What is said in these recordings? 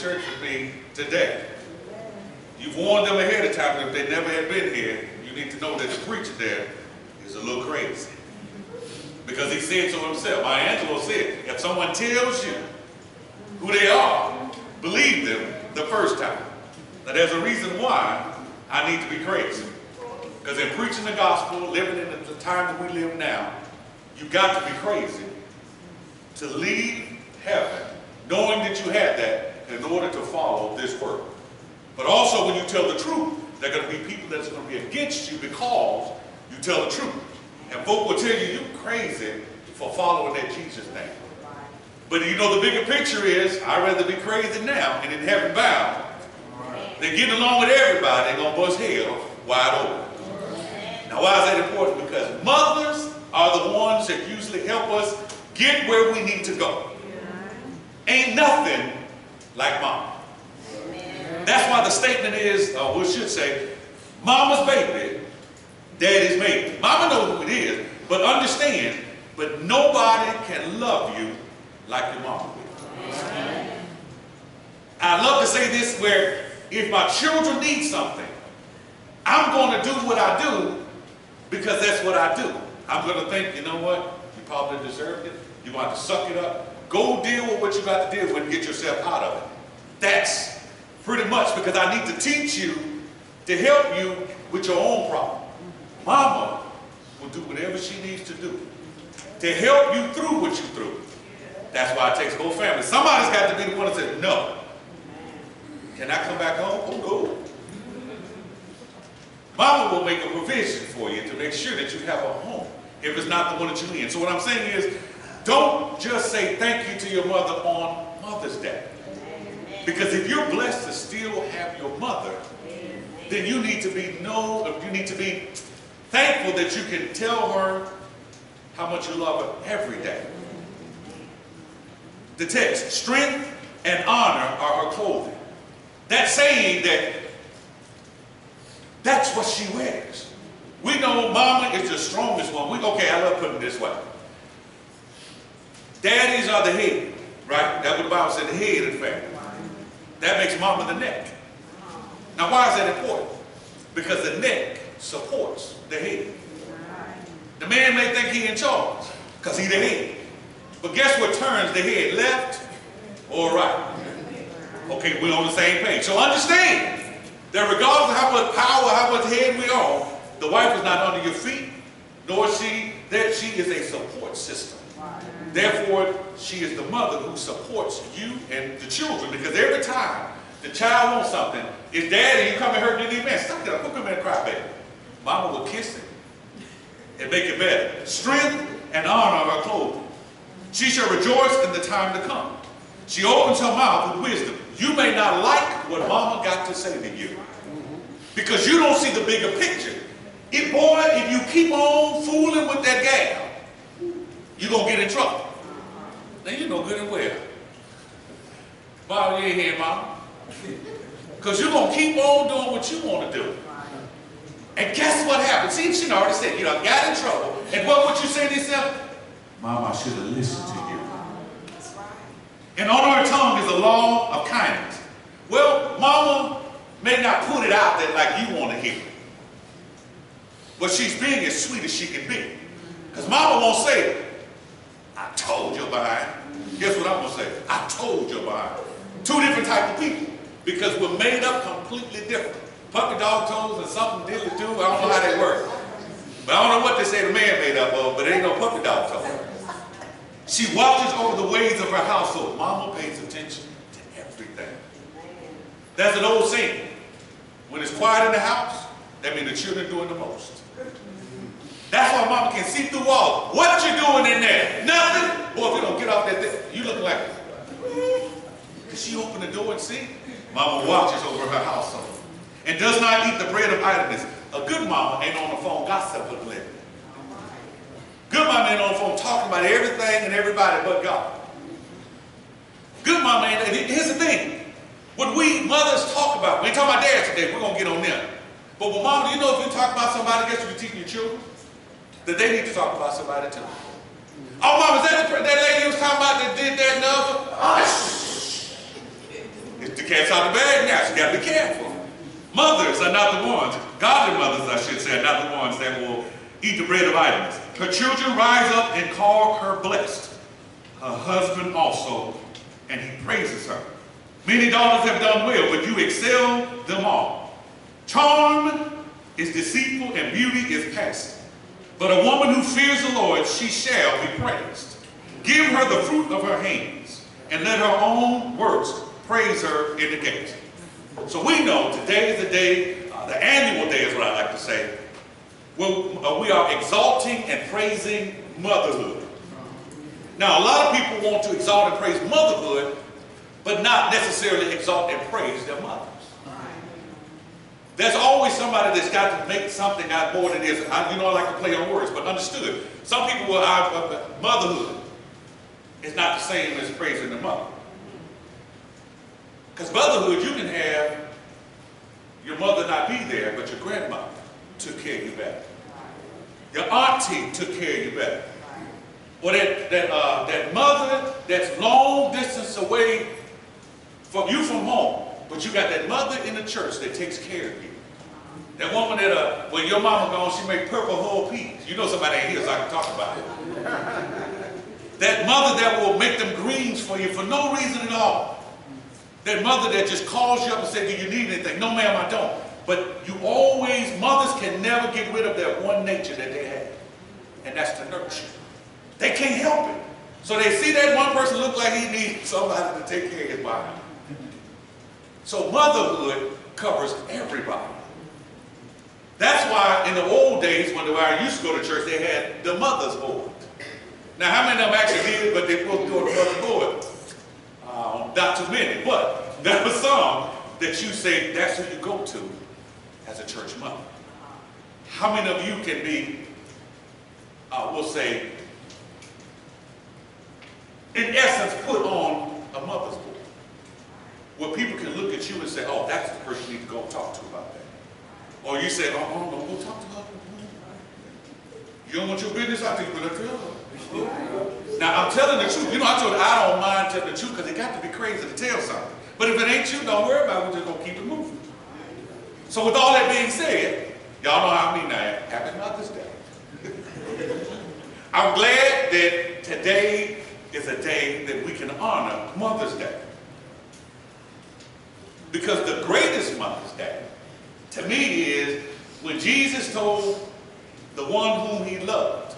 church with me today. You've warned them ahead of time that if they never had been here, you need to know that the preacher there is a little crazy. Because he said so himself. My Angelo said, if someone tells you who they are, believe them the first time. Now there's a reason why I need to be crazy. Because in preaching the gospel, living in the time that we live now, you got to be crazy to leave heaven knowing that you had that in order to follow this word. But also when you tell the truth, there are going to be people that's going to be against you because you tell the truth. And folk will tell you you're crazy for following that Jesus name. But you know the bigger picture is, I'd rather be crazy now and in heaven bound than getting along with everybody and going to bust hell wide open. Now why is that important? Because mothers are the ones that usually help us get where we need to go. Ain't nothing like mama. That's why the statement is, we should say, mama's baby, daddy's baby. Mama knows who it is, but understand, but nobody can love you like your mama will. I love to say this where if my children need something, I'm going to do what I do because that's what I do. I'm going to think, you know what? You probably deserved it. You want to suck it up. Go deal with what you got to deal with and get yourself out of it. That's pretty much because I need to teach you to help you with your own problem. Mama will do whatever she needs to do to help you through what you're through. That's why it takes the whole family. Somebody's got to be the one that says, no. Can I come back home? Oh, no. Mama will make a provision for you to make sure that you have a home if it's not the one that you're in. So what I'm saying is, don't just say thank you to your mother on Mother's Day. Because if you're blessed to still have your mother, then you need to be thankful that you can tell her how much you love her every day. The text, strength and honor are her clothing. That's saying that that's what she wears. We know mama is the strongest one. Okay, I love putting it this way. Daddies are the head, right? That's what the Bible said, the head of the family. That makes mama the neck. Now why is that important? Because the neck supports the head. The man may think he's in charge because he's the head. But guess what turns the head, left or right? Okay, we're on the same page. So understand that regardless of how much power, how much head we own, the wife is not under your feet, nor is she is a support system. Therefore, she is the mother who supports you and the children. Because every time the child wants something, it's daddy, you come and hurt any man. Stop that, put him in a cry, baby. Mama will kiss him and make it better. Strength and honor are her clothing. She shall rejoice in the time to come. She opens her mouth with wisdom. You may not like what mama got to say to you because you don't see the bigger picture. If you keep on fooling with that gal, you're going to get in trouble. Now you know good and well. Mom, you ain't here, mama. Because you're going to keep on doing what you want to do. And guess what happened? See, she already said, got in trouble. And what would you say to yourself? Mom, I should have listened to you. And on her tongue is a law of kindness. Well, mama may not put it out there like you want to hear it. But she's being as sweet as she can be. Because mama won't say, I told you behind. Guess what I'm going to say? I told you behind. Two different types of people. Because we're made up completely different. Puppy dog toes and something diddly do. I don't know how they work. But I don't know what they say the man made up of, but it ain't no puppy dog toes. She watches over the ways of her household. Mama pays attention to everything. That's an old saying. When it's quiet in the house, that means the children are doing the most. That's why mama can see through walls. What you doing in there? Nothing. Boy, if you don't get off that thing, you look like, because she opened the door and see. Mama watches over her household and does not eat the bread of idleness. A good mama ain't on the phone gossiping with it. Good mama ain't on the phone talking about everything and everybody but God. Good mama ain't. Here's the thing. What we mothers talk about, we ain't talking about dads today, we're going to get on them. But with mama, you know if you talk about somebody, guess what you're teaching your children? That they need to talk about somebody too. Oh, mama, is that lady who was talking about that did that and the other? Oh, it's the cat's out the bag now, so you got to be careful. Mothers are not the ones, godly mothers, I should say, are not the ones that will eat the bread of idleness. Her children rise up and call her blessed. Her husband also, and he praises her. Many daughters have done well, but you excel them all. Charm is deceitful and beauty is passing. But a woman who fears the Lord, she shall be praised. Give her the fruit of her hands, and let her own works praise her in the gate. So we know today is the day, the annual day is what I like to say, where we are exalting and praising motherhood. Now, a lot of people want to exalt and praise motherhood, but not necessarily exalt and praise their mothers. There's always somebody that's got to make something out more than this. I like to play on words, but understood. Some people will motherhood is not the same as praising the mother. Because motherhood, you can have your mother not be there, but your grandmother took care of you better. Your auntie took care of you better. Or that mother that's long distance away from you from home, but you got that mother in the church that takes care of you. That woman that, when your mama gone, she make purple whole peas. You know somebody ain't here, so I can talk about it. That mother that will make them greens for you for no reason at all. That mother that just calls you up and says, do you need anything? No, ma'am, I don't. But you always, mothers can never get rid of that one nature that they have. And that's to nurture. They can't help it. So they see that one person look like he needs somebody to take care of his body. So motherhood covers everybody. That's why in the old days, when I used to go to church, they had the mother's board. Now, how many of them actually did, but they're supposed to go to the mother's board? Not too many, but there was some that you say that's who you go to as a church mother. How many of you can be, we'll say, in essence, put on a mother's board? Where people can look at you and say, oh, that's the person you need to go talk to about that. Or you say, oh, no, go talk to her. You don't want your business out there, you better tell her. Now, I'm telling the truth. I told her I don't mind telling the truth because it got to be crazy to tell something. But if it ain't you, don't worry about it. We're just going to keep it moving. So with all that being said, y'all know how I mean that. Happy Mother's Day. I'm glad that today is a day that we can honor Mother's Day. Because the greatest Mother's Day, to me, is when Jesus told the one whom he loved,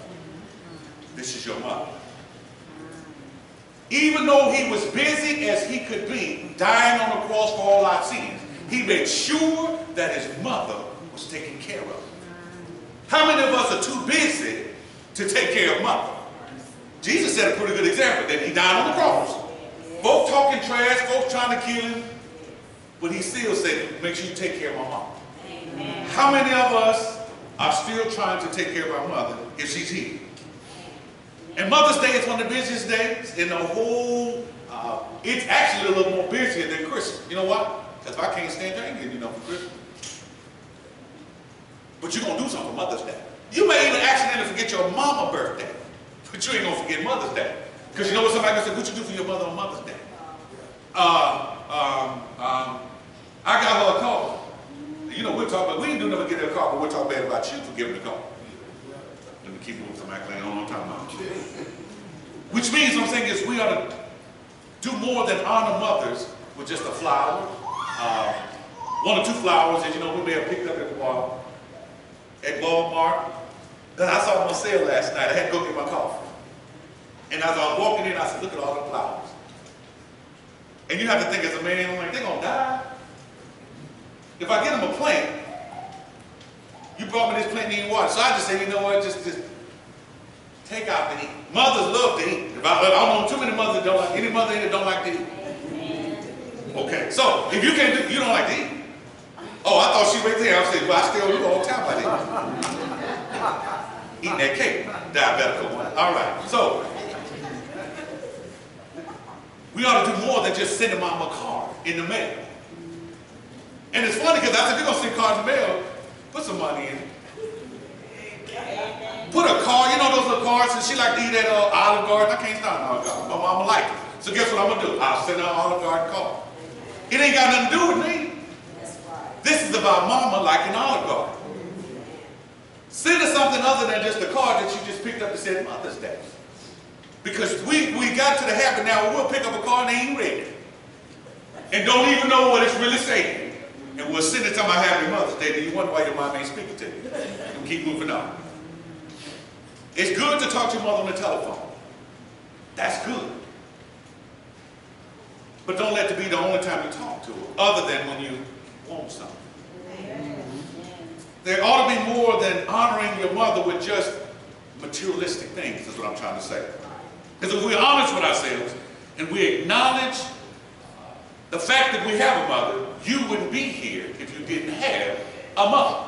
this is your mother. Even though he was busy as he could be, dying on the cross for all our sins, he made sure that his mother was taken care of. How many of us are too busy to take care of mother? Jesus set a pretty good example. That he died on the cross. Folks talking trash, folks trying to kill him, but he still said, make sure you take care of my mom. Amen. How many of us are still trying to take care of our mother if she's here? And Mother's Day is one of the busiest days in the whole, it's actually a little more busier than Christmas. You know what? Because if I can't stand you, I ain't getting for Christmas. But you're going to do something for Mother's Day. You may even accidentally forget your mama's birthday, but you ain't going to forget Mother's Day. Because you know what somebody can say, what you do for your mother on Mother's Day? I got her a car. We'll talk about, we didn't do nothing to get her a car, but we'll talk bad about you for giving the car. Let me keep moving somebody clean on time about. Which means what I'm saying is we ought to do more than honor mothers with just a flower, one or two flowers that we may have picked up at Walmart. Because I saw them on sale last night. I had to go get my coffee. And as I was walking in, I said, look at all the flowers. And you have to think as a man, I'm like, they're going to die. If I get them a plant, you brought me this plant and water. So I just say, you know what, just take out the eat. Mothers love to eat. If I don't know too many mothers that don't like, any mother in here don't like to eat. Okay, so if you can't do, you don't like to eat. Oh, I thought she right there. I said, well, I still do all the time like that. Eating that cake, diabetical one. All right, so we ought to do more than just send them out a card in the mail. And it's funny because I said, if you're going to send cards in the mail, put some money in it. Put a card, those little cards, and she like to eat at Olive Garden. I can't stand Olive Garden. My mama like it. So guess what I'm going to do? I'll send her an Olive Garden card. It ain't got nothing to do with me. This is about mama like an Olive Garden. Send her something other than just a card that you just picked up and said Mother's Day. Because we got to the habit now where we'll pick up a card and they ain't read it. And don't even know what it's really saying. And we'll send it to my Happy Mother's Day, and you wonder why your mom ain't speaking to you. And keep moving on. It's good to talk to your mother on the telephone. That's good. But don't let it be the only time you talk to her, other than when you want something. There ought to be more than honoring your mother with just materialistic things, is what I'm trying to say. Because if we're honest with ourselves and we acknowledge the fact that we have a mother, you wouldn't be here if you didn't have a mother.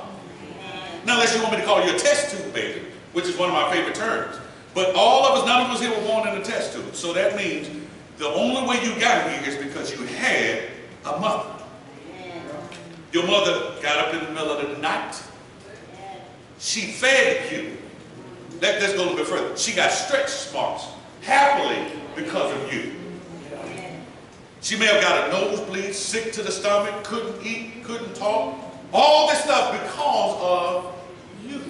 Now, unless you want me to call you a test tube baby, which is one of my favorite terms. But all of us, none of us here were born in a test tube. So that means the only way you got here is because you had a mother. Your mother got up in the middle of the night. She fed you. Let's go a little bit further. She got stretch marks happily because of you. She may have got a nosebleed, sick to the stomach, couldn't eat, couldn't talk. All this stuff because of you.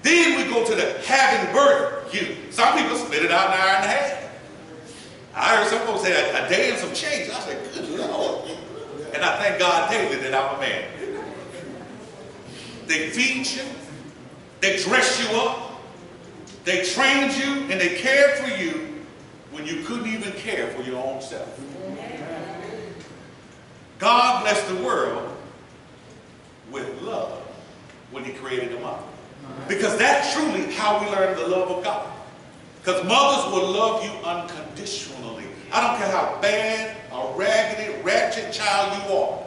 Then we go to the having birth you. Some people spit it out in an hour and a half. I heard some folks say a day and some change. I said, good Lord. And I thank God daily that I'm a man. They feed you. They dress you up. They trained you and they cared for you when you couldn't even care for your own self. God blessed the world with love when he created a mother. Because that's truly how we learn the love of God. Because mothers will love you unconditionally. I don't care how bad, or raggedy, ratchet child you are.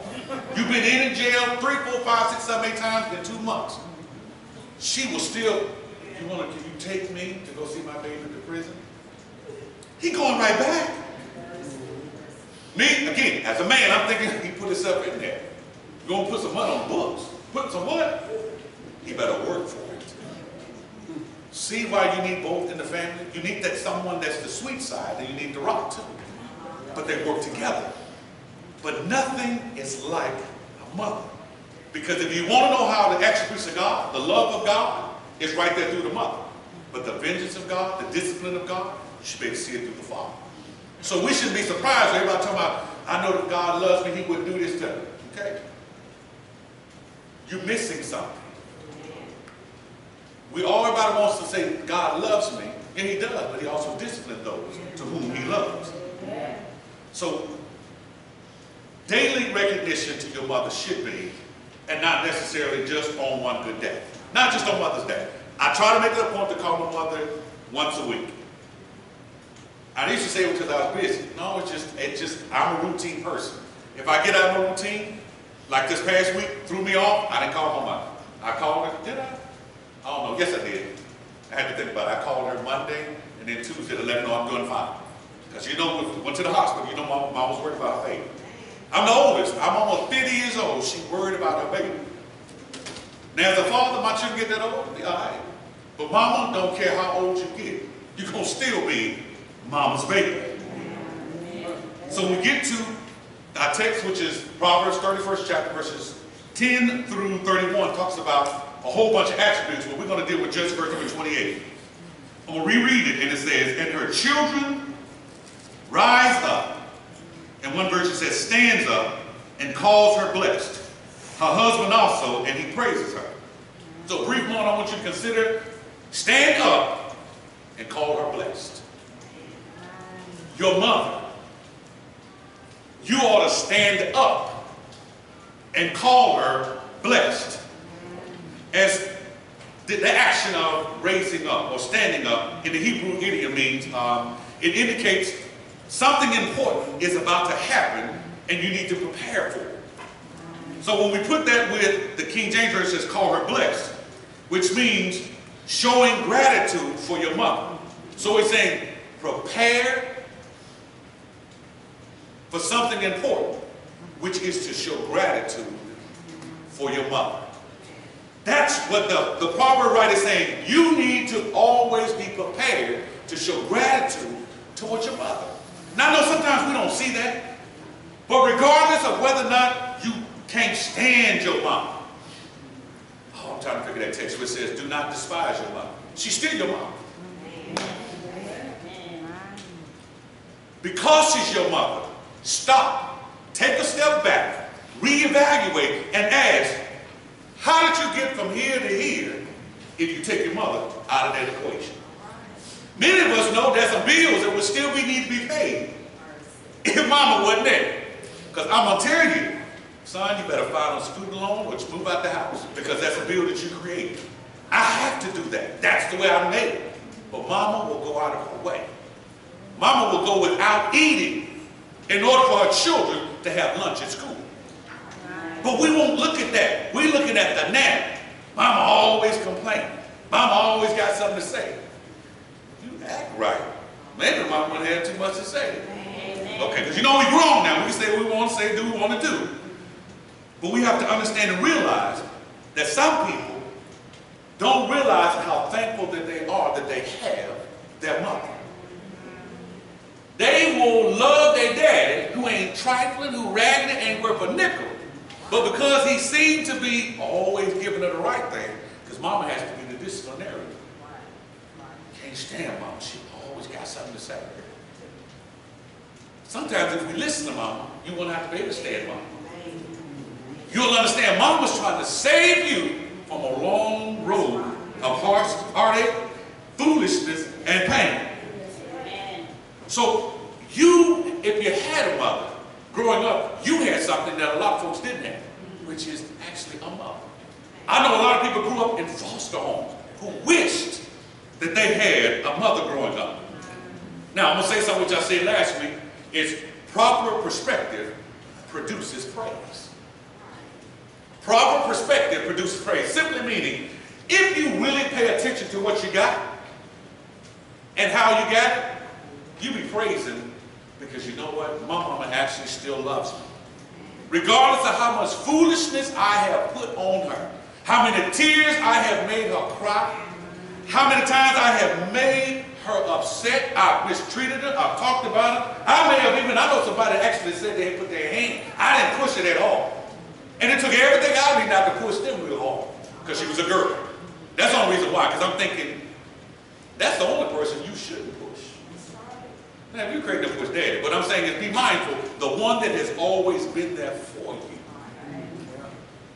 You've been in jail 3, 4, 5, 6, 7, 8 times in 2 months. She will still, can you take me to go see my baby to prison? He going right back. Me, again, as a man, I'm thinking he put himself in there. You're going to put some money on books. Put some what? He better work for it. See why you need both in the family? You need that someone that's the sweet side, and you need the rock too. But they work together. But nothing is like a mother. Because if you want to know how the attributes of God, the love of God, is right there through the mother. But the vengeance of God, the discipline of God, you should be able to see it through the Father. So we shouldn't be surprised when everybody talking about, I know that God loves me, he wouldn't do this to me. Okay? You're missing something. Everybody wants to say, God loves me, and he does, but he also disciplines those to whom he loves. So, daily recognition to your mother should be, and not necessarily just on one good day. Not just on Mother's Day. I try to make it a point to call my mother once a week. I used to say it because I was busy. No, it's just, I'm a routine person. If I get out of my routine, like this past week, threw me off, I didn't call my mother. I called her, did I? I don't know, yes I did. I had to think about it. I called her Monday, and then Tuesday to let her know I'm doing fine. Because you know, we went to the hospital, you know mom was worried about her baby. I'm the oldest, I'm almost 50 years old, she's worried about her baby. Now as a father, my children get that old, be all right. But mama don't care how old you get. You're going to still be mama's baby. So we get to our text, which is Proverbs 31st chapter, verses 10 through 31, talks about a whole bunch of attributes, but we're going to deal with just verse number 28. I'm going to reread it, and it says, and her children rise up. And one version says, stands up and calls her blessed. Her husband also, and he praises her. So brief moment, I want you to consider, stand up and call her blessed. Your mother, you ought to stand up and call her blessed. As the action of raising up or standing up in the Hebrew idiom means, it indicates something important is about to happen and you need to prepare for it. So when we put that with the King James Version, says call her blessed, which means showing gratitude for your mother. So it's saying prepare for something important, which is to show gratitude for your mother. That's what the proverb writer is saying. You need to always be prepared to show gratitude towards your mother. Now I know sometimes we don't see that, But regardless of whether or not you can't stand your mom. Oh, I'm trying to figure that text where it says, do not despise your mom. She's still your mom. Because she's your mother, stop, take a step back, reevaluate, and ask, how did you get from here to here if you take your mother out of that equation? Many of us know there's some bills that would still need to be paid if mama wasn't there. Because I'm going to tell you, son, you better file a student loan or just move out the house because that's a bill that you created. I have to do that. That's the way I'm made. But mama will go out of her way. Mama will go without eating in order for her children to have lunch at school. But we won't look at that. We're looking at the now. Mama always complaining. Mama always got something to say. You act right. Maybe mama wouldn't have too much to say. Okay, because you know we're grown now. We can say what we want to say, do what we want to do. But we have to understand and realize that some people don't realize how thankful that they are that they have their mother. They will love their daddy who ain't trifling, who raggedy, ain't worth a nickel. But because he seemed to be always giving her the right thing, because mama has to be the disciplinarian. Can't stand mama. She always got something to say. Sometimes if we listen to mama, you won't have to be able to stand mama. You'll understand mama's trying to save you from a long road of heartache, foolishness, and pain. So you, if you had a mother, growing up, you had something that a lot of folks didn't have, which is actually a mother. I know a lot of people grew up in foster homes who wished that they had a mother growing up. Now, I'm going to say something which I said last week, is proper perspective produces praise. Proper perspective produces praise. Simply meaning, if you really pay attention to what you got and how you got it, you be praising because you know what? My mama actually still loves me. Regardless of how much foolishness I have put on her, how many tears I have made her cry, how many times I have made her upset, I've mistreated her, I've talked about her. I know somebody actually said they had put their hand. I didn't push it at all. And it took everything out of me not to push them real hard because she was a girl. That's the only reason why, because I'm thinking, that's the only person you shouldn't push. Now, if you're crazy to push daddy, but I'm saying is be mindful, the one that has always been there for you.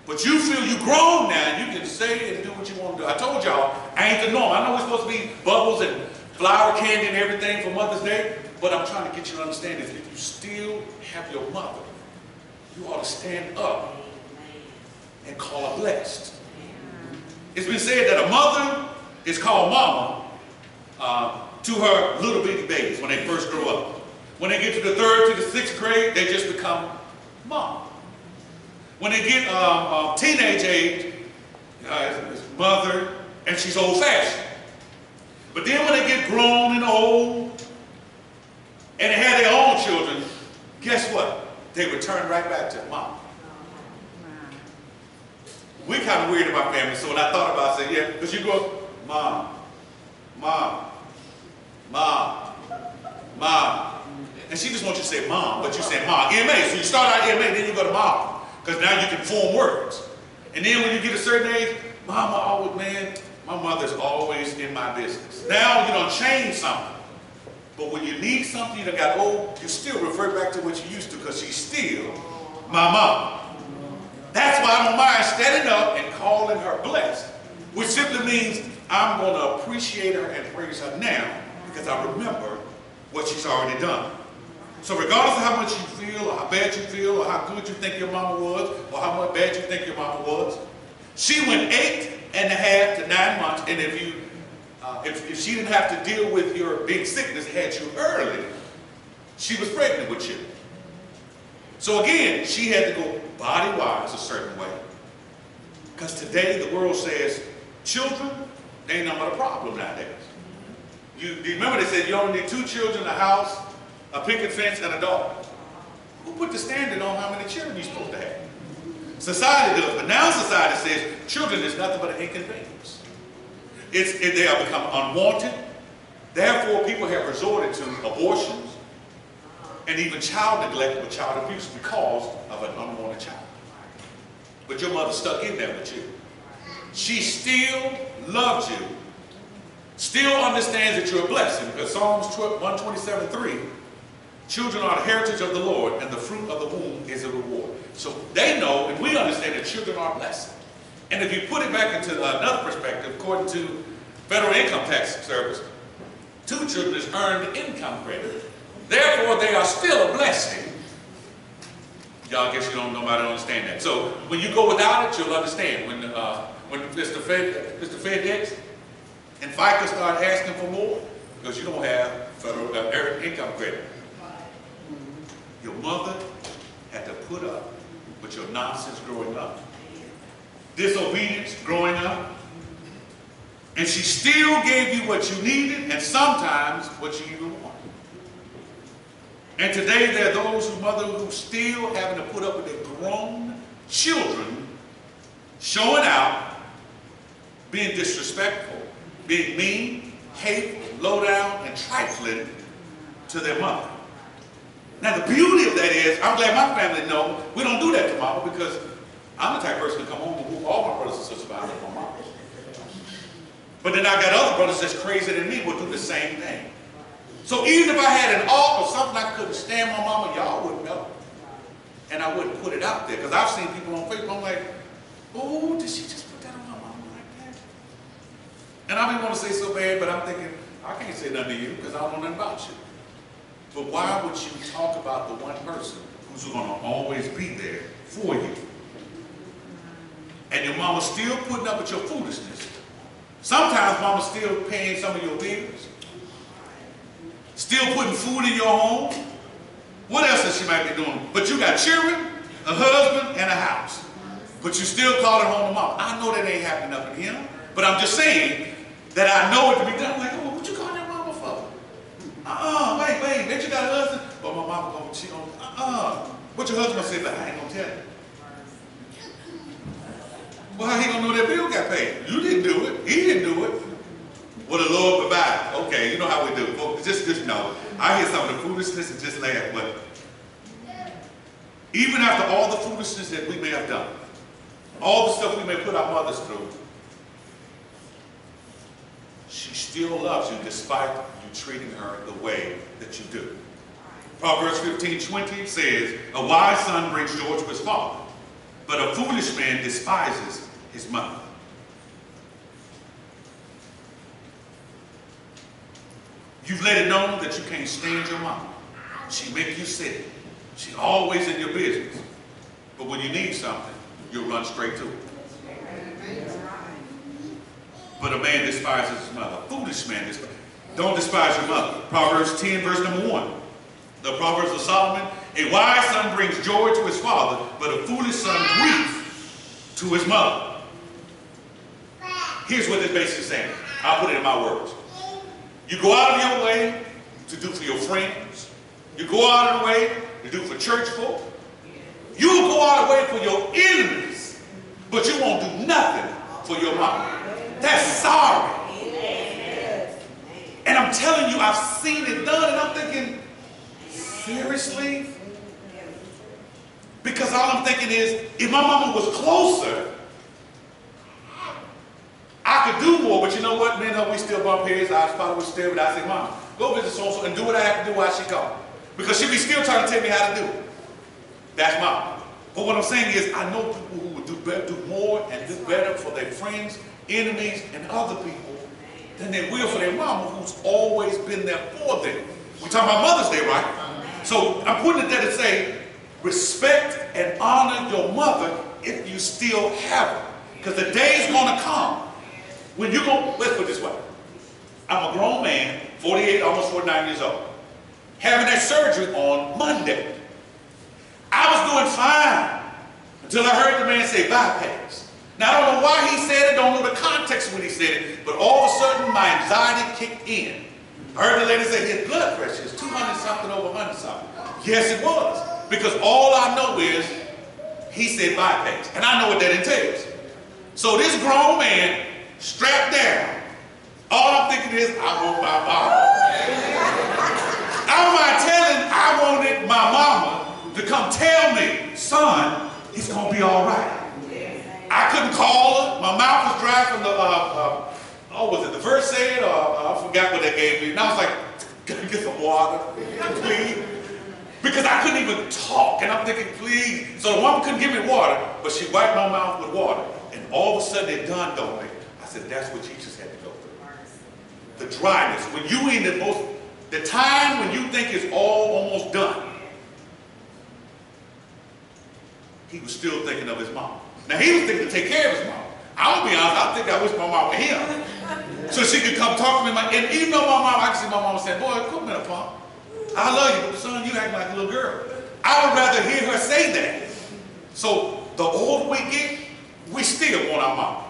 But you feel you grown now, you can say and do what you want to do. I told y'all, I ain't the norm. I know we're supposed to be bubbles and flower candy and everything for Mother's Day, but I'm trying to get you to understand is if you still have your mother, you ought to stand up and call her blessed. It's been said that a mother is called mama to her little bitty babies when they first grow up. When they get to the 3rd to the 6th grade, they just become mom. When they get teenage age, it's mother, and she's old-fashioned. But then when they get grown and old, and they have their own children, guess what? They return right back to mom. We're kind of weird in my family, so when I thought about it, I said, yeah, because you go, mom, mom, mom, mom. And she just wants you to say mom, but you say mom, M-A. So you start out M-A, then you go to mom, because now you can form words. And then when you get a certain age, mama always, man, my mother's always in my business. Now you done change something. But when you need something, you done got old, you still revert back to what you used to, because she's still my mom. That's why I don't mind standing up and calling her blessed, which simply means I'm going to appreciate her and praise her now because I remember what she's already done. So regardless of how much you feel or how bad you feel or how good you think your mama was or how much bad you think your mama was, she went 8.5 to 9 months, and if she didn't have to deal with your big sickness, had you early, she was pregnant with you. So again, she had to go body-wise a certain way. Because today the world says, children, they ain't nothing but a problem nowadays. You remember they said you only need 2 children, a house, a picket fence, and a dog. Who put the standard on how many children you're supposed to have? Society does, but now society says children is nothing but an inconvenience. They have become unwanted. Therefore, people have resorted to abortions, and even child neglect or child abuse because of an unwanted child. But your mother stuck in there with you. She still loves you, still understands that you're a blessing, because Psalms 127:3, children are the heritage of the Lord, and the fruit of the womb is a reward. So they know, and we understand that children are a blessing. And if you put it back into another perspective, according to Federal Income Tax Service, 2 children is earned income credit. Therefore, they are still a blessing. Y'all guess you don't, nobody understand that. So when you go without it, you'll understand. When Mr. FedEx and FICA start asking for more, because you don't have federal income credit. Your mother had to put up with your nonsense growing up, disobedience growing up, and she still gave you what you needed and sometimes what you even wanted. And today there are those who still having to put up with their grown children showing out, being disrespectful, being mean, hateful, low down, and trifling to their mother. Now the beauty of that is, I'm glad my family know we don't do that to mama, because I'm the type of person to come home and whoop all my brothers and sisters about my mama. But then I got other brothers that's crazier than me will do the same thing. So even if I had an ought or something I couldn't stand my mama, y'all wouldn't know. And I wouldn't put it out there, because I've seen people on Facebook, I'm like, oh, did she just put that on my mama like that? And I didn't want to say so bad, but I'm thinking, I can't say nothing to you because I don't know nothing about you. But why would you talk about the one person who's going to always be there for you? And your mama's still putting up with your foolishness. Sometimes mama's still paying some of your bills. Still putting food in your home. What else is she might be doing? But you got children, a husband, and a house. But you still calling home to mama. I know that ain't happening up in here, but I'm just saying that I know it to be done. I'm like, oh, what you calling your mama for? Wait, bet you got a husband? But my mama gonna cheat on what your husband say? But I ain't gonna tell you. Well, how he gonna know that bill got paid? You didn't do it. He didn't do it. Well, the Lord provided. Okay, you know how we do. Well, just know. I hear some of the foolishness and just laugh. But even after all the foolishness that we may have done, all the stuff we may put our mothers through, she still loves you despite you treating her the way that you do. Proverbs 15:20 says, a wise son brings joy to his father, but a foolish man despises his mother. You've let it known that you can't stand your mama. She make you sick. She's always in your business. But when you need something, you'll run straight to it. But a man despises his mother. A foolish man despises. Don't despise your mother. Proverbs 10, verse number 1. The Proverbs of Solomon. A wise son brings joy to his father, but a foolish son grief to his mother. Here's what this basically is saying. I'll put it in my words. You go out of your way to do for your friends. You go out of the way to do for church folk. You'll go out of the way for your enemies, but you won't do nothing for your mama. That's sorry. And I'm telling you, I've seen it done, and I'm thinking, seriously? Because all I'm thinking is, if my mama was closer, I could do more, but you know what? Me and her, we still bump heads. I probably would stare, but I say, Mama, go visit so-and-so and do what I have to do while she gone. Because she be still trying to tell me how to do it. That's Mama. But what I'm saying is, I know people who would do better, do more and do better for their friends, enemies, and other people than they will for their mama, who's always been there for them. We're talking about Mother's Day, right? So I'm putting it there to say, respect and honor your mother if you still have her. Because the day is going to come when you're going, let's put it this way. I'm a grown man, 48, almost 49 years old, having that surgery on Monday. I was doing fine until I heard the man say bypass. Now, I don't know why he said it, don't know the context when he said it, but all of a sudden my anxiety kicked in. I heard the lady say his blood pressure is 200 something over 100 something. Yes, it was. Because all I know is he said bypass. And I know what that entails. So this grown man, strapped down, all I'm thinking is, I want my body. I don't mind telling, I want it come tell me, son, he's going to be all right. I couldn't call her. My mouth was dry from the verse said, or I forgot what they gave me. And I was like, can I get some water, please? Because I couldn't even talk. And I'm thinking, please. So the woman couldn't give me water, but she wiped my mouth with water. And all of a sudden it dawned on me. I said, that's what Jesus had to go through. The dryness. When you in the time when you think it's all almost done, he was still thinking of his mom. Now he was thinking to take care of his mom. I'll be honest, I think I wish my mom were him. So she could come talk to me. And even though my mom, I can see my mom saying, boy, come here, Pop. I love you, but son, you act like a little girl. I would rather hear her say that. So the older we get, we still want our mom.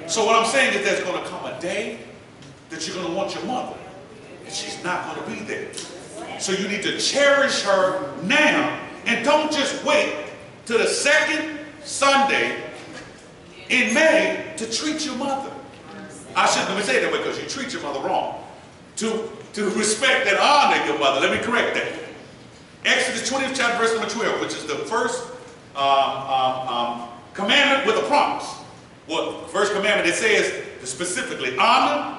So what I'm saying is there's going to come a day that you're going to want your mother. And she's not going to be there. So you need to cherish her now. And don't just wait till the second Sunday in May to treat your mother. I shouldn't even say it that way because you treat your mother wrong. To respect and honor your mother. Let me correct that. Exodus 20th chapter verse number 12, which is the first commandment with a promise. Well, first commandment, it says specifically, honor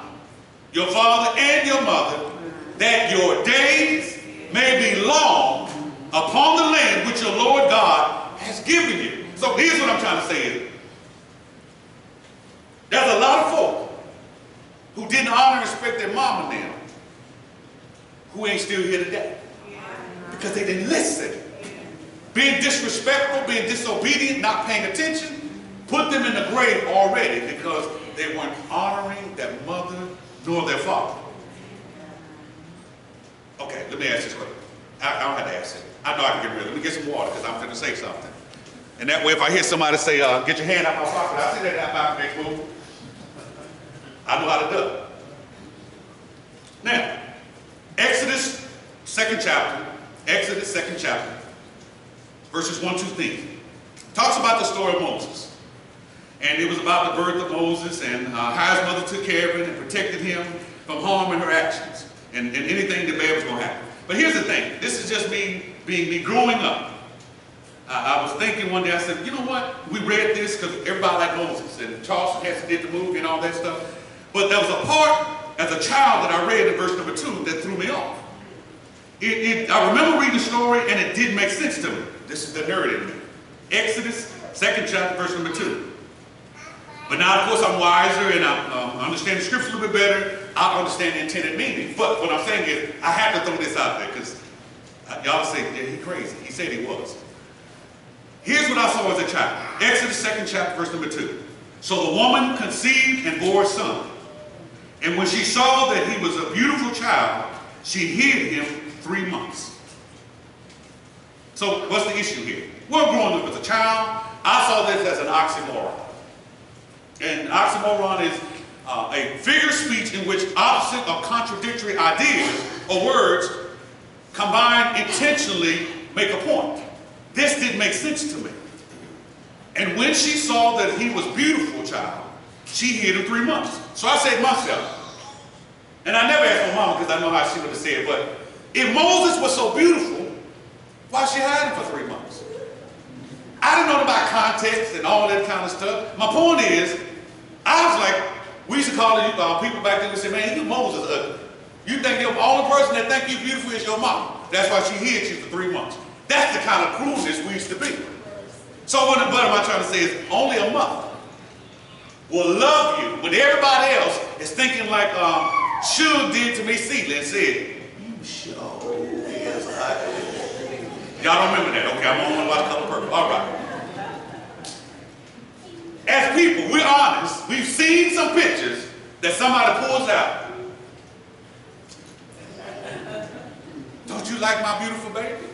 your father and your mother, that your days may be long upon the land which your Lord God has given you. So here's what I'm trying to say is, there's a lot of folk who didn't honor and respect their mom and them, who ain't still here today. Because they didn't listen. Being disrespectful, being disobedient, not paying attention, put them in the grave already because they weren't honoring their mother nor their father. Okay, let me ask this question. I don't have to ask it. I know I can get rid of it. Let me get some water because I'm going to say something. And that way, if I hear somebody say, get your hand out my pocket, I see that out my big move. I know how to do it. Now, Exodus 2nd chapter, verses 1, 2, 3, talks about the story of Moses. And it was about the birth of Moses and how his mother took care of him and protected him from harm in her actions and anything that bad was going to happen. But here's the thing. This is just me growing up. I was thinking one day, I said, you know what? We read this because everybody liked Moses. And Charleston Heston did the movie and all that stuff. But there was a part as a child that I read in verse number 2 that threw me off. I remember reading the story and it didn't make sense to me. This is the nerd in me. Exodus 2nd chapter, verse number 2. But now, of course, I'm wiser and I understand the scripture a little bit better. I understand the intended meaning. But what I'm saying is, I have to throw this out there because y'all say, yeah, he's crazy. He said he was. Here's what I saw as a child. Exodus 2nd chapter, verse number 2. So the woman conceived and bore a son. And when she saw that he was a beautiful child, she hid him 3 months. So what's the issue here? Well, growing up as a child, I saw this as an oxymoron. And oxymoron is a figure of speech in which opposite or contradictory ideas or words combined intentionally make a point. This didn't make sense to me. And when she saw that he was beautiful child, she hid him 3 months. So I said to myself, and I never asked my mama because I know how she would have said, but if Moses was so beautiful, why she hide him for 3 months? I didn't know about context and all that kind of stuff. My point is, I was like, we used to call people back then and say, man, you Moses ugly. You think the only person that think you beautiful is your mom. That's why she hid you for 3 months. That's the kind of cruelness we used to be. So what am I trying to say is only a mother will love you when everybody else is thinking like Suge did to me Celia and said, you sure is ugly. Y'all don't remember that? Okay, I'm on watch Color Purple. All right. As people, we're honest. We've seen some pictures that somebody pulls out. Don't you like my beautiful baby?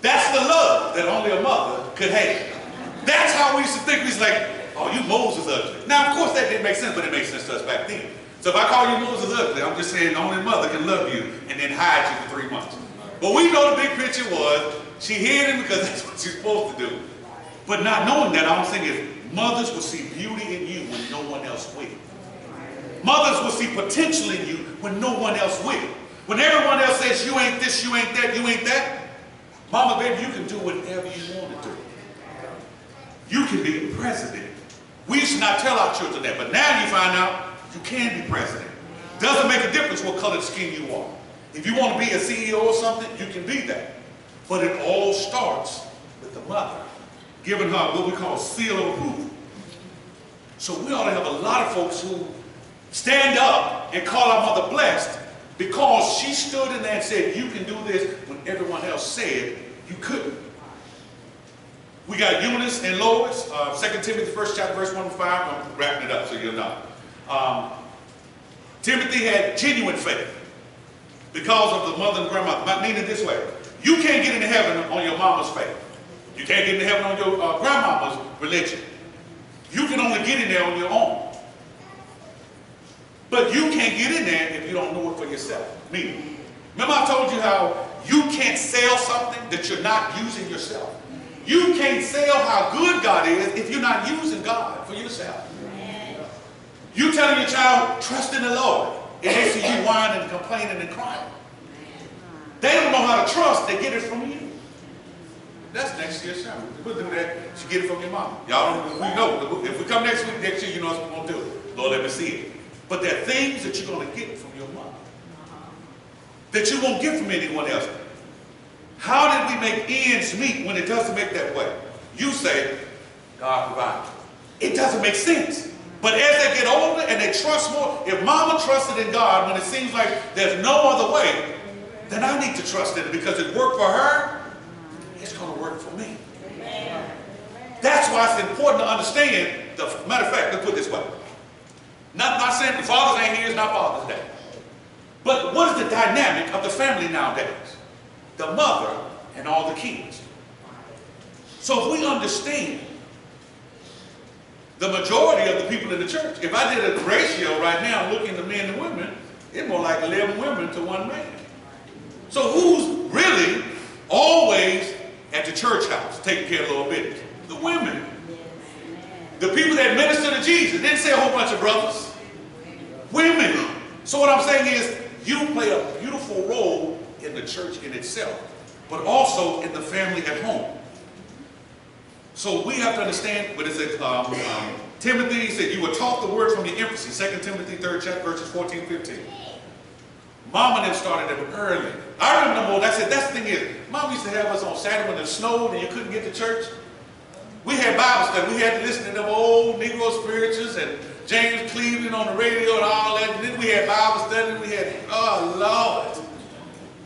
That's the love that only a mother could have. That's how we used to think. We was like, oh, you Moses ugly. Now, of course, that didn't make sense, but it makes sense to us back then. So if I call you Moses ugly, I'm just saying only a mother can love you and then hide you for 3 months. But we know the big picture was she hid him because that's what she's supposed to do. But not knowing that, all I'm saying is mothers will see beauty in you when no one else will. Mothers will see potential in you when no one else will. When everyone else says you ain't this, you ain't that, you ain't that, Mama, baby, you can do whatever you want to do. You can be the president. We should not tell our children that, but now you find out you can be president. Doesn't make a difference what color skin you are. If you want to be a CEO or something, you can be that. But it all starts with the mother, giving her what we call seal of approval. So we ought to have a lot of folks who stand up and call our mother blessed because she stood in there and said, you can do this when everyone else said you couldn't. We got Eunice and Lois, 2 Timothy 1st chapter, verse 1 to 5. I'm wrapping it up so you'll know. Timothy had genuine faith because of the mother and grandmother. Meaning this way, you can't get into heaven on your mama's faith. You can't get into heaven on your grandmama's religion. You can only get in there on your own. But you can't get in there if you don't know it for yourself. Meaning, remember I told you how you can't sell something that you're not using yourself. You can't sell how good God is if you're not using God for yourself. You telling your child, trust in the Lord, and they see you whining and complaining and crying. They don't know how to trust, they get it from you. That's next year's sermon. We'll do that. You get it from your mom. Y'all don't, we know. If we come next week, next year, you know what we're going to do. Lord, let me see it. But there are things that you're going to get from your mom that you won't get from anyone else. How did we make ends meet when it doesn't make that way? You say, God provided. It doesn't make sense. But as they get older and they trust more, if mama trusted in God when it seems like there's no other way, then I need to trust in it because it worked for her, it's going to work for me. That's why it's important to understand, matter of fact, let's put it this way. Not saying the Father's ain't here, it's not Father's Day. But what is the dynamic of the family nowadays? The mother and all the kids. So if we understand the majority of the people in the church, if I did a ratio right now looking at men and women, it's more like 11 women to 1 man. So who's really always at the church house taking care of little business? The women. The people that minister to Jesus. Didn't say a whole bunch of brothers. Women. So what I'm saying is, you play a beautiful role in the church in itself, but also in the family at home. So we have to understand what it says. Timothy said, you were taught the word from your infancy. 2 Timothy 3rd chapter, verses 14, 15. Mom and them started them early. I remember them old. I said, that's the thing is, Mom used to have us on Saturday when it snowed and you couldn't get to church. We had Bible study. We had to listen to them old Negro spirituals and James Cleveland on the radio and all that. And then we had Bible study. We had, oh, Lord.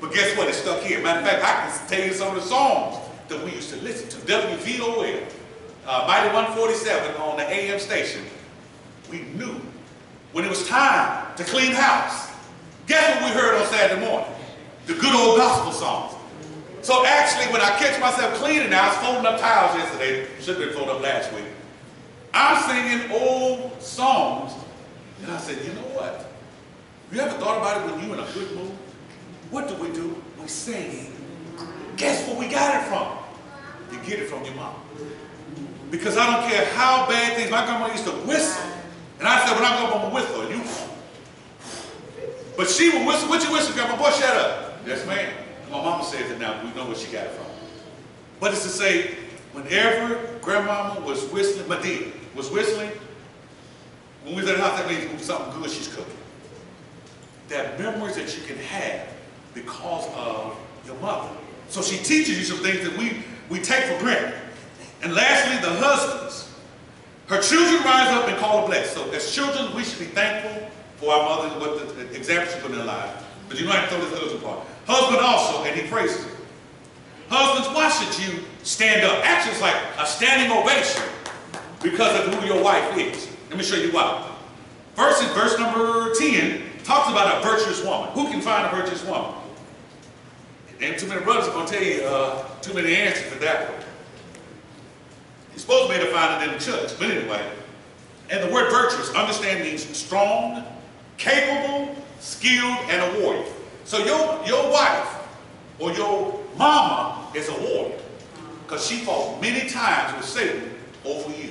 But guess what? It stuck here. Matter of fact, I can tell you some of the songs that we used to listen to. WVOL, Mighty 147 on the AM station. We knew when it was time to clean house. Guess what we heard on Saturday morning? The good old gospel songs. So actually, when I catch myself cleaning, I was folding up tiles yesterday. Should have been folded up last week. I'm singing old songs. And I said, you know what? You ever thought about it when you're in a good mood? What do? We sing. Guess where we got it from? You get it from your mom. Because I don't care how bad things, my grandma used to whistle. And I said, when I go up, I'm going to whistle. You. But she would whistle. What you whistle, grandma? Boy, shut up. Yes, ma'am. My mama says it now. We know where she got it from. But it's to say, whenever grandmama was whistling, my dear was whistling, when we was at the house, that means something good she's cooking. There are memories that you can have because of your mother. So she teaches you some things that we take for granted. And lastly, the husbands. Her children rise up and call her blessed. So as children, we should be thankful for our mother, what the examples she put in her life. But you don't have to throw this husband part. Husband also, and he praises it. Husbands, why should you stand up? Actually, it's like a standing ovation because of who your wife is. Let me show you why. Verse number 10 talks about a virtuous woman. Who can find a virtuous woman? And too many brothers are going to tell you too many answers for that one. You're supposed to be able to find it in the church, but anyway. And the word virtuous, understand, means strong, capable, skilled, and a warrior. So your wife or your mama is a warrior because she fought many times with Satan over you.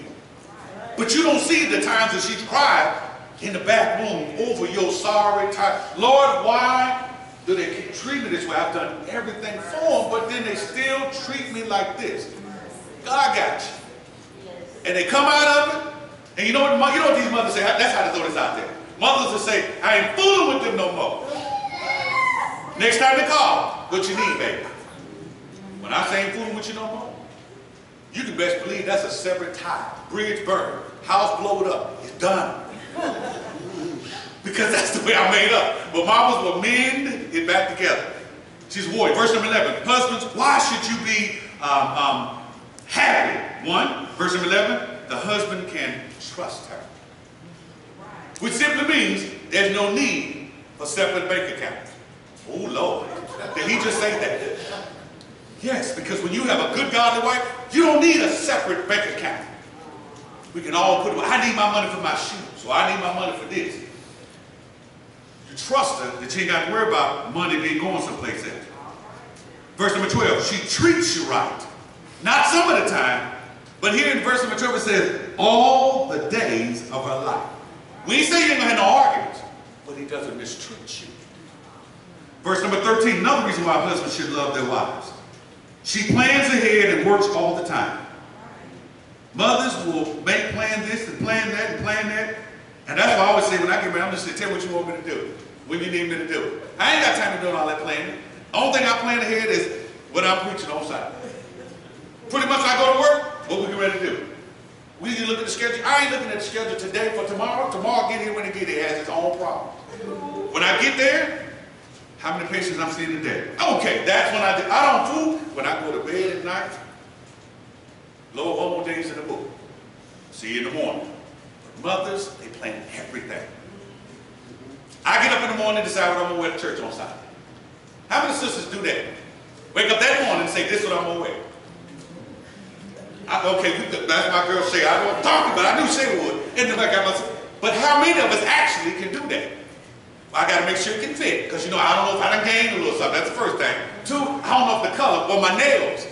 But you don't see the times that she cried in the back room over your sorry time. Lord, why do they keep treating me this way? I've done everything for them, but then they still treat me like this. God got you. And they come out of it, and you know what these mothers say? That's how to throw this out there. Mothers will say, I ain't fooling with them no more. Next time they call, what you need, baby? When I say ain't fooling with you no more, you can best believe that's a separate tie. Bridge burned, house blowed up, it's done. Because that's the way I made up. But mamas will mend it back together. She's worried. Verse number 11. Husbands, why should you be happy? 1, verse number 11, the husband can trust her. Which simply means there's no need for separate bank accounts. Oh, Lord. Did he just say that? Yes, because when you have a good godly wife, you don't need a separate bank account. We can all put, I need my money for my shoes, or I need my money for this. You trust her that you ain't got to worry about money being going someplace else. Verse number 12, she treats you right. Not some of the time, but here in verse number 12 it says, all the days of her life. We ain't say you ain't going to have no arguments, but he doesn't mistreat you. Verse number 13, another reason why husbands should love their wives. She plans ahead and works all the time. Mothers will plan this and plan that and plan that. And that's why I always say when I get married, I'm just saying, tell me what you want me to do. When you need me to do it. I ain't got time to do all that planning. The only thing I plan ahead is what I'm preaching on Sunday. Pretty much I go to work, what we get ready to do. We need to look at the schedule. I ain't looking at the schedule today for tomorrow. Tomorrow get here when it get here. It has its own problems. When I get there, how many patients I'm seeing a day? Okay, that's when I do. I don't fool when I go to bed at night. Lower homo days in the book. See you in the morning. But mothers, they plan everything. I get up in the morning and decide what I'm going to wear to church on Sunday. How many sisters do that? Wake up that morning and say, this is what I'm going to wear. That's my girl say. I don't talk about it, but I knew she would. And then I got myself. But how many of us actually can do that? I got to make sure it can fit. Because, I don't know if I done gained a little something. That's the first thing. 2, I don't know if the color or my nails.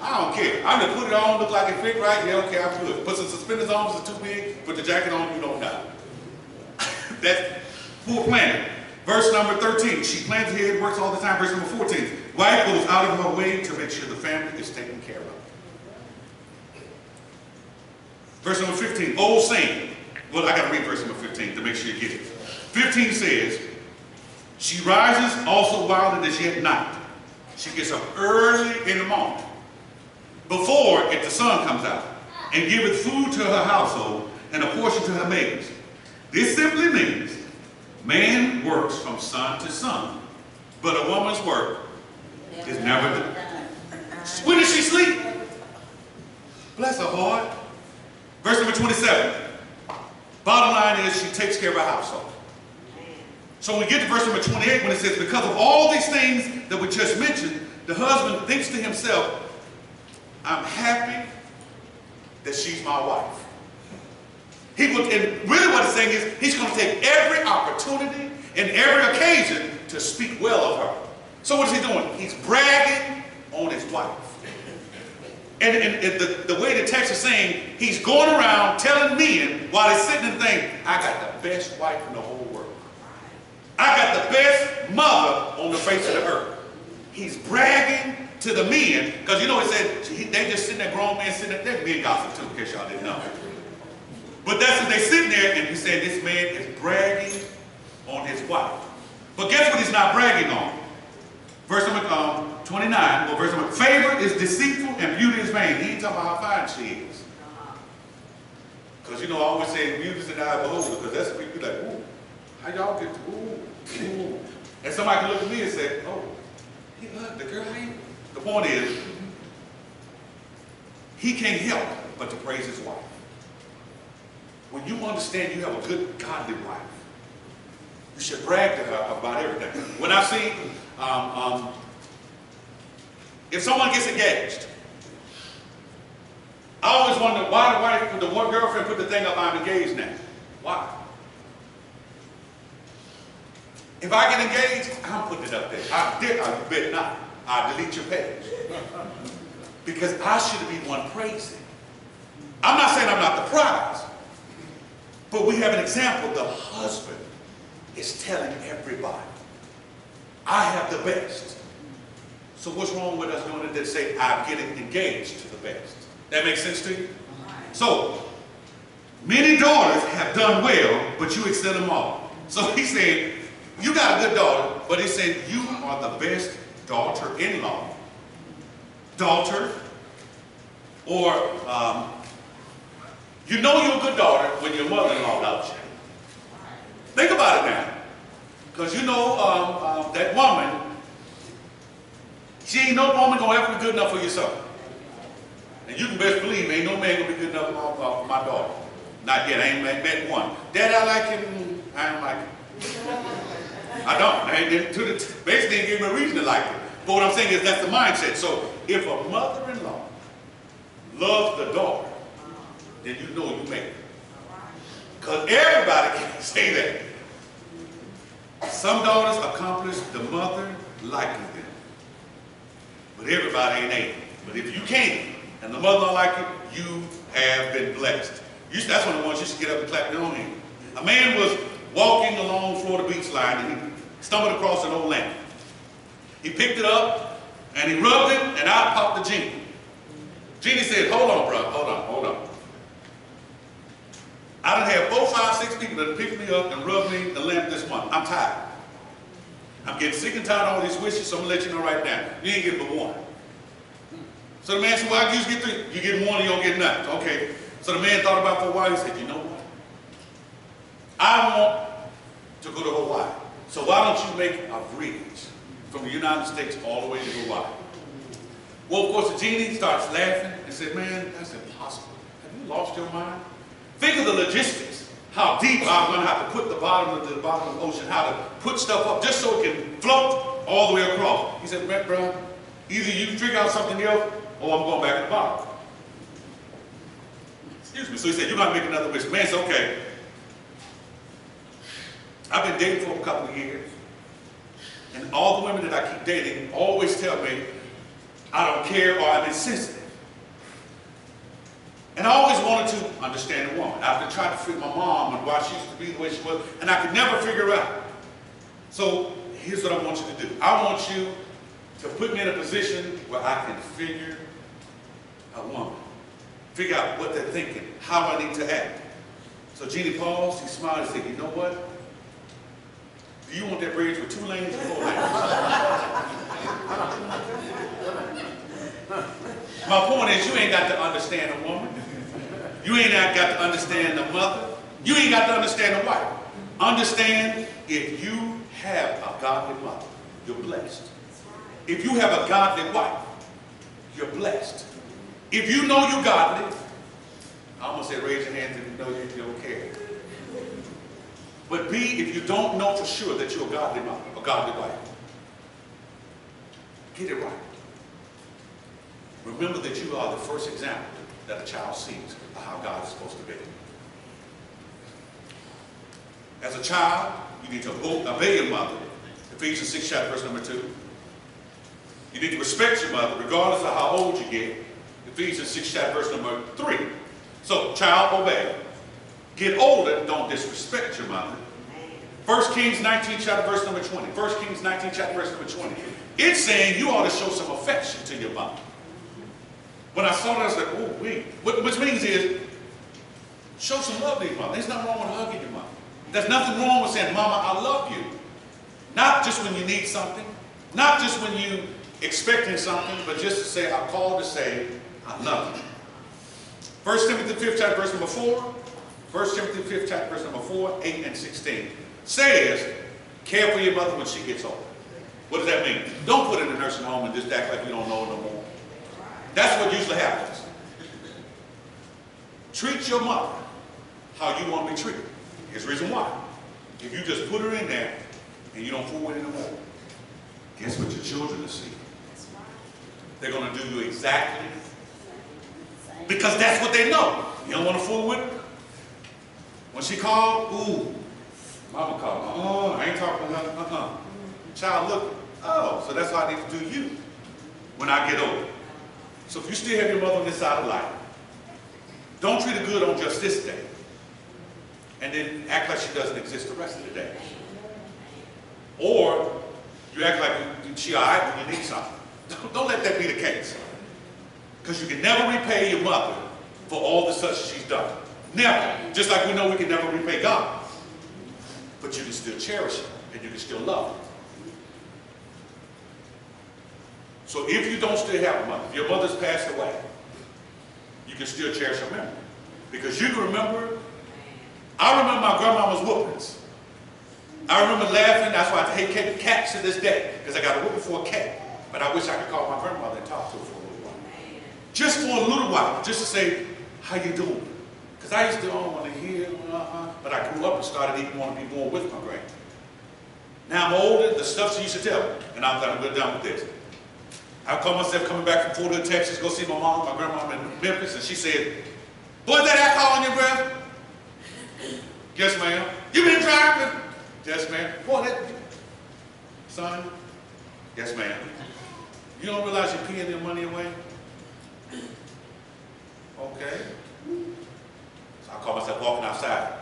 I don't care. I'm going to put it on, look like it fit right. Yeah, okay, I'm good. Put some suspenders on if it's too big. Put the jacket on, you don't know. That's poor planning. Verse number 13. She plans ahead, works all the time. Verse number 14. Wife goes out of her way to make sure the family is taken care of. Verse number 15. Old saying. Well, I got to read verse number 15 to make sure you get it. 15 says, she rises also while it is yet night. She gets up early in the morning, before if the sun comes out, and giveth food to her household and a portion to her maidens. This simply means man works from sun to sun, but a woman's work is never done. When does she sleep? Bless her heart. Verse number 27. Bottom line is she takes care of her household. So when we get to verse number 28, when it says, because of all these things that we just mentioned, the husband thinks to himself, I'm happy that she's my wife. And really what he's saying is, he's going to take every opportunity and every occasion to speak well of her. So what is he doing? He's bragging on his wife. And the way the text is saying, he's going around telling men while he's sitting and thinking, I got the best wife in the whole world. I got the best mother on the face of the earth. He's bragging to the men, because it said, they just sitting there, grown men sitting there, they're being gossip too, in case y'all didn't know. But that's what they sitting there, and he said, this man is bragging on his wife. But guess what he's not bragging on? Verse number 29, well, verse number, favor is deceitful and beauty is vain. He ain't talking about how fine she is. Because, I always say, beauty is in the eye of the beholder, because that's what people be like, ooh, how y'all get to, ooh. And somebody can look at me and say, oh, he loved the girl. The point is, he can't help but to praise his wife. When you understand you have a good, godly wife, you should brag to her about everything. When I've seen, if someone gets engaged, I always wonder why the one girlfriend put the thing up, I'm engaged now. Why? If I get engaged, I'm putting it up there. I bet not. I'll delete your page. Because I should be one praising. I'm not saying I'm not the prize, but we have an example. The husband is telling everybody, I have the best. So what's wrong with us doing it that say, I'm getting engaged to the best? That makes sense to you? So, many daughters have done well, but you excel them all. So he said, you got a good daughter, but he said, you are the best daughter-in-law, daughter, or you know you're a good daughter when your mother-in-law loves you. Think about it now. Because you know that woman, she ain't no woman going to ever be good enough for your son. And you can best believe ain't no man going to be good enough for my daughter. Not yet. I ain't met one. Dad, I like him. I don't like him. I don't. Basically, they gave me a reason to like him. But what I'm saying is that's the mindset. So if a mother-in-law loves the daughter, then you know you make it. Because everybody can say that. Some daughters accomplish the mother liking them. But everybody ain't able. But if you can't, and the mother don't like it, you have been blessed. That's one of the ones you should get up and clap their own hand. A man was walking along Florida Beach line and he stumbled across an old lamp. He picked it up and he rubbed it and out popped the genie. Genie said, hold on, bro, hold on. I done had 4, 5, 6 people that picked me up and rubbed me the lamp this month. I'm tired. I'm getting sick and tired of all these wishes, so I'm going to let you know right now. You ain't getting but one. So the man said, well, I usually get 3. You get 1 and you don't get nothing. Okay. So the man thought about it for a while. He said, you know what? I want to go to Hawaii. So why don't you make a voyage from the United States all the way to Hawaii? Well, of course, the genie starts laughing and said, man, that's impossible. Have you lost your mind? Think of the logistics. How deep I'm going to have to put the bottom of the ocean, how to put stuff up just so it can float all the way across. He said, man, bro, either you figure out something else or I'm going back at the bottom. Excuse me. So he said, you're going to make another wish. Man said, okay. I've been dating for a couple of years. And all the women that I keep dating always tell me I don't care or I'm insensitive. And I always wanted to understand a woman. I've been trying to figure my mom and why she used to be the way she was, and I could never figure her out. So here's what I want you to do. I want you to put me in a position where I can figure a woman. Figure out what they're thinking, how I need to act. So Genie paused, he smiled and said, you know what? Do you want that bridge with 2 lanes or 4 lanes? My point is, you ain't got to understand a woman. You ain't got to understand the mother. You ain't got to understand the wife. Understand, if you have a godly mother, you're blessed. If you have a godly wife, you're blessed. If you know you're godly, I almost said raise your hands if you know you don't care. But B, if you don't know for sure that you're a godly mother, a godly wife, get it right. Remember that you are the first example that a child sees of how God is supposed to be. As a child, you need to obey your mother. Ephesians 6 chapter verse number 2. You need to respect your mother regardless of how old you get. Ephesians 6 chapter verse number 3. So, child, obey. Get older, don't disrespect your mother. 1 Kings 19 chapter verse number 20. 1 Kings 19 chapter verse number 20. It's saying you ought to show some affection to your mother. When I saw that, I was like, oh, wait. Which means is, show some love to your mother. There's nothing wrong with hugging your mother. There's nothing wrong with saying, Mama, I love you. Not just when you need something. Not just when you expecting something, but just to say, I'm called to say, I love you. 1 Timothy 5th chapter verse number 4. 1 Timothy 5th chapter verse number 4, 8, and 16 says, care for your mother when she gets older. What does that mean? Don't put her in a nursing home and just act like you don't know her no more. That's what usually happens. Treat your mother how you want to be treated. Here's the reason why. If you just put her in there and you don't fool with her no more, guess what your children will see? They're going to do you exactly because that's what they know. You don't want to fool with her. When she called, ooh, mama called. Oh, I ain't talking to her. Child, look. Oh, so that's how I need to do you when I get older. So if you still have your mother on this side of life, don't treat her good on just this day. And then act like she doesn't exist the rest of the day. Or You act like she all right when you need something. Don't let that be the case. Because you can never repay your mother for all the such she's done. Never. Just like we know we can never repay God. But you can still cherish her and you can still love her. So if you don't still have a mother, if your mother's passed away, you can still cherish her memory. Because you can remember, I remember my grandmama's whoopings. I remember laughing, that's why I hate cats to this day, because I got a whooping for a cat. But I wish I could call my grandmother and talk to her for a little while. Just for a little while, just to say, how you doing? Because I used to, want to hear, but I grew up and started even wanting to be more with my grandma. Now I'm older, the stuff she used to tell me, and I'm going to go down with this. I call myself coming back from Fort Hood, Texas, go see my mom, my grandma in Memphis, and she said, boy, is that alcohol in your breath? Yes, ma'am. You been driving? Yes, ma'am. Boy, that, son? Yes, ma'am. You don't realize you're peeing your money away? Okay. So I call myself walking outside.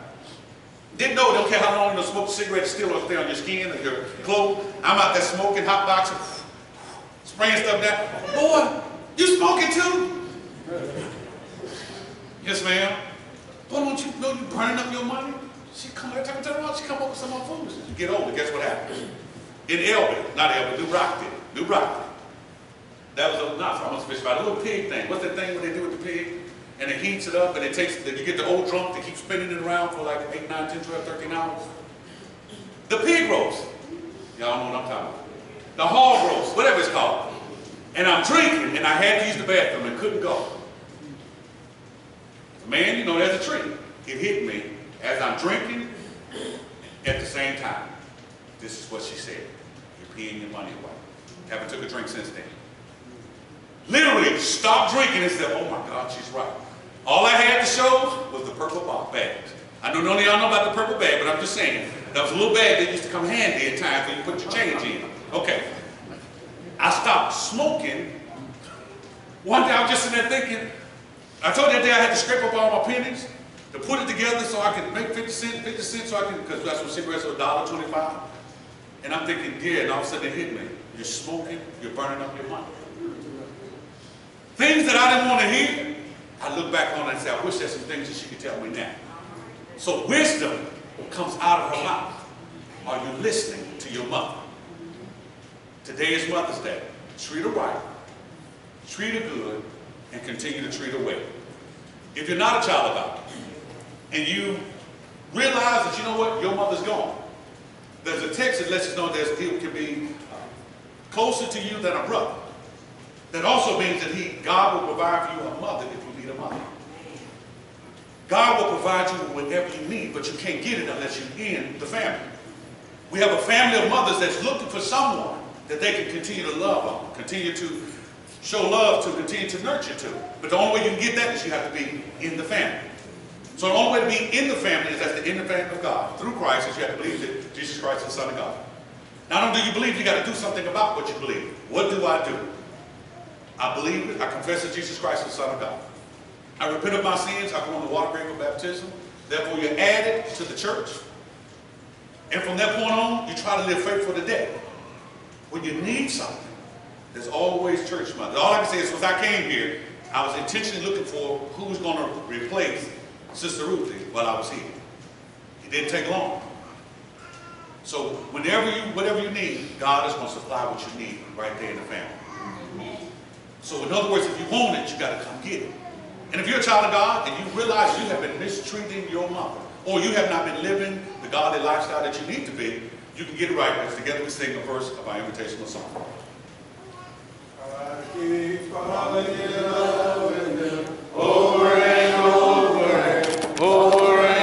Didn't know, don't care how long you smoke a cigarette, still don't stay on your skin or your clothes. I'm out there smoking, hot boxing, spraying stuff down. Boy, you smoking too? Yes, ma'am. Boy, don't you know you burning up your money? She come every time I turn around, she come up with some more foolishness. You get older, guess what happened? In Elby, not Elby, New Brockton. New Brockton. That was not from a fish fry, a little pig thing. What's that thing what they do with the pig? And it heats it up and it takes, you get the old drunk, they keep spinning it around for like 8, 9, 10, 12, 13 hours. The pig roast. Y'all know what I'm talking about. The hog roast, whatever it's called. And I'm drinking and I had to use the bathroom and couldn't go. Man, you know, there's a tree. It hit me as I'm drinking at the same time. This is what she said. You're peeing your money away. Haven't took a drink since then. Literally stopped drinking and said, oh my God, she's right. All I had to show was the purple bags. I know none of y'all know about the purple bag, but I'm just saying, that was a little bag that used to come handy at times when you put your change in. Okay. I stopped smoking. One day I was just sitting there thinking, I told you that day I had to scrape up all my pennies to put it together so I could make 50 cents so I can, because that's what cigarettes are, $1.25. And I'm thinking, yeah, and all of a sudden it hit me. You're smoking, you're burning up your money. Things that I didn't want to hear, I look back on it and say, I wish there's some things that she could tell me now. So wisdom comes out of her mouth. Are you listening to your mother? Today is Mother's Day. Treat her right, treat her good, and continue to treat her well. If you're not a child of God, and you realize that, you know what, your mother's gone, there's a text that lets us know that it can be closer to you than a brother. That also means that God will provide for you a mother if you need a mother. God will provide you with whatever you need, but you can't get it unless you're in the family. We have a family of mothers that's looking for someone that they can continue to love on, continue to show love to, continue to nurture to. But the only way you can get that is you have to be in the family. So the only way to be in the family is that's in the family of God. Through Christ, is you have to believe that Jesus Christ is the Son of God. Not only do you believe, you got to do something about what you believe. What do I do? I believe it. I confess that Jesus Christ is the Son of God. I repent of my sins. I go on the water grave of baptism. Therefore, you're added to the church. And from that point on, you try to live faithful to death. When you need something, there's always church mother. All I can say is, when I came here, I was intentionally looking for who was going to replace Sister Ruthie while I was here. It didn't take long. So whatever you need, God is going to supply what you need right there in the family. So in other words, if you want it, you got to come get it. And if you're a child of God and you realize you have been mistreating your mother, or you have not been living the godly lifestyle that you need to be, you can get it right. Because together we sing a verse of our invitational song. I keep calling you.